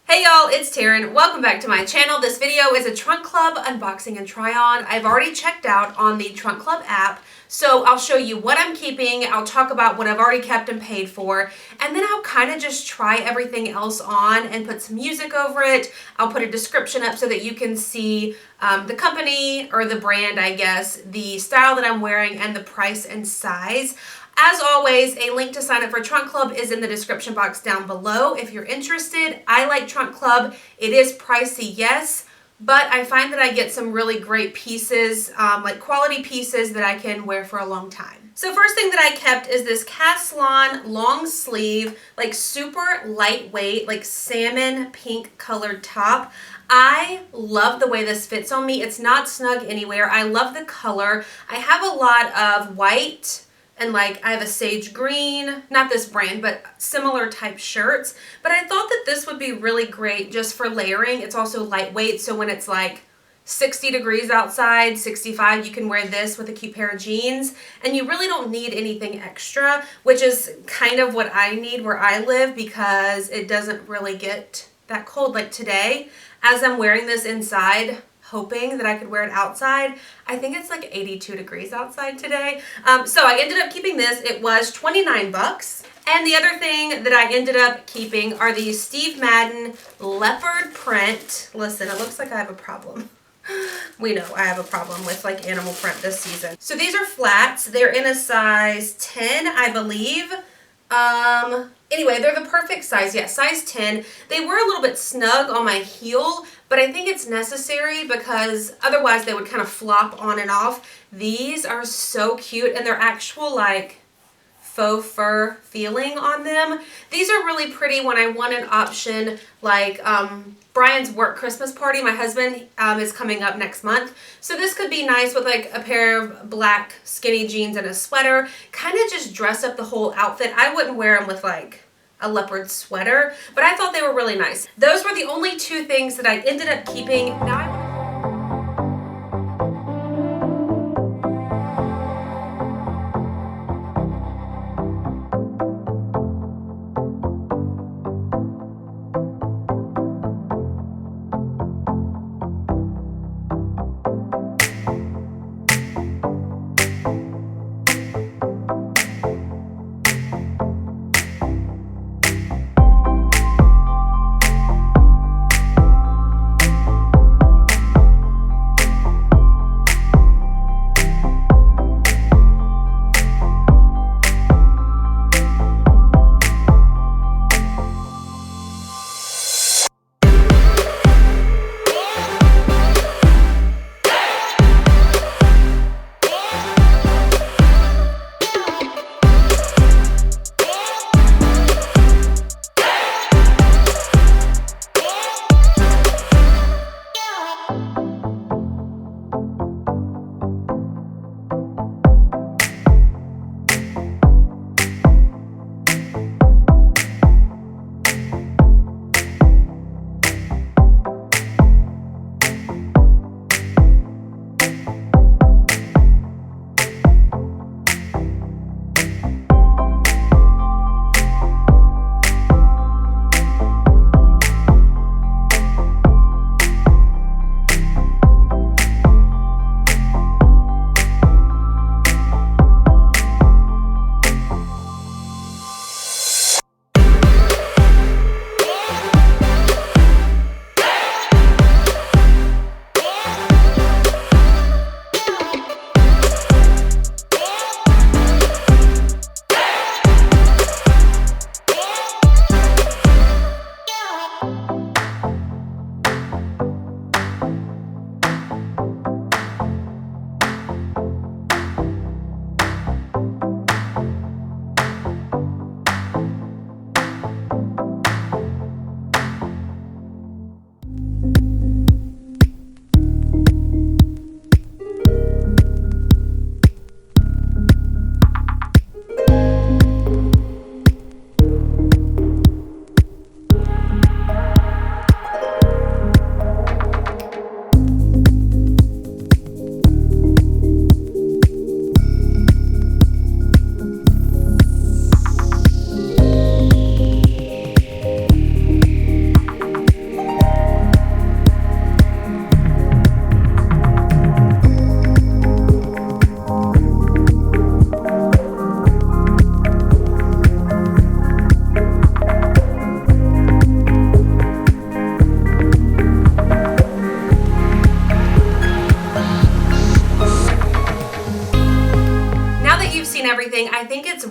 Hey y'all, it's Taren. Welcome back to my channel. This video is a Trunk Club unboxing and try on. I've already checked out on the Trunk Club app, so I'll show you what I'm keeping. I'll talk about what I've already kept and paid for, and then I'll kind of just try everything else on and put some music over it. I'll put a description up so that you can see the company or the brand, I guess, the style that I'm wearing, and the price and size. As always, a link to sign up for Trunk Club is in the description box down below if you're interested. I like Trunk Club. It is pricey, yes, but I find that I get some really great pieces, like quality pieces that I can wear for a long time. So first thing that I kept is this CASLON long sleeve, like super lightweight, like salmon pink colored top. I love the way this fits on me. It's not snug anywhere. I love the color. I have a lot of white, and like I have a sage green, not this brand, but similar type shirts. But I thought that this would be really great just for layering. It's also lightweight, so when it's like 60 degrees outside, 65, you can wear this with a cute pair of jeans, and you really don't need anything extra, which is kind of what I need where I live because it doesn't really get that cold like today. As I'm wearing this inside, hoping that I could wear it outside, I think it's like 82 degrees outside today. So I ended up keeping this. It was 29 bucks. And the other thing that I ended up keeping are these Steve Madden leopard print. Listen, it looks like I have a problem. We know I have a problem with like animal print this season. So these are flats. They're in a size 10, I believe. Anyway, they're the perfect size. Yeah, size 10. They were a little bit snug on my heel, but I think it's necessary because otherwise they would kind of flop on and off. These are so cute, and they're actual like faux fur feeling on them. These are really pretty when I want an option like Brian's work Christmas party. My husband is coming up next month. So this could be nice with like a pair of black skinny jeans and a sweater. Kind of just dress up the whole outfit. I wouldn't wear them with like a leopard sweater, but I thought they were really nice. Those were the only two things that I ended up keeping. Now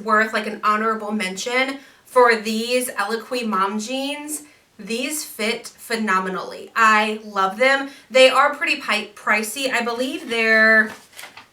worth like an honorable mention for these Eloquii mom jeans. These fit phenomenally. I love them. They are pretty pricey. I believe they're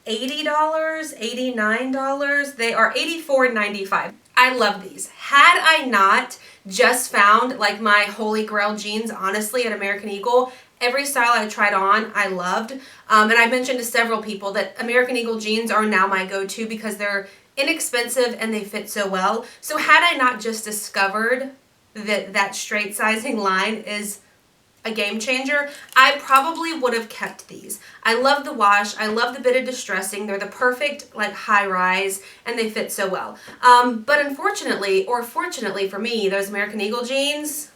$80, $89. They are $84.95. I love these. Had I not just found like my holy grail jeans, honestly, at American Eagle, every style I tried on, I loved. And I mentioned to several people that American Eagle jeans are now my go-to because they're inexpensive and they fit so well. So had I not just discovered that straight sizing line is a game changer, I probably would have kept these. I love the wash. I love the bit of distressing. They're the perfect like high rise and they fit so well. But unfortunately, or fortunately for me, those American Eagle jeans,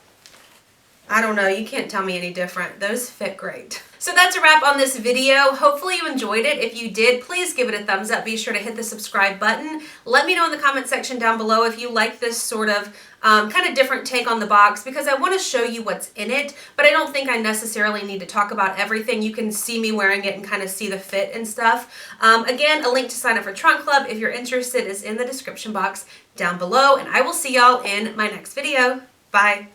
I don't know, you can't tell me any different. Those fit great. So that's a wrap on this video. Hopefully you enjoyed it. If you did, please give it a thumbs up. Be sure to hit the subscribe button. Let me know in the comment section down below if you like this sort of kind of different take on the box, because I want to show you what's in it, but I don't think I necessarily need to talk about everything. You can see me wearing it and kind of see the fit and stuff. Again, a link to sign up for Trunk Club if you're interested is in the description box down below, and I will see y'all in my next video. Bye.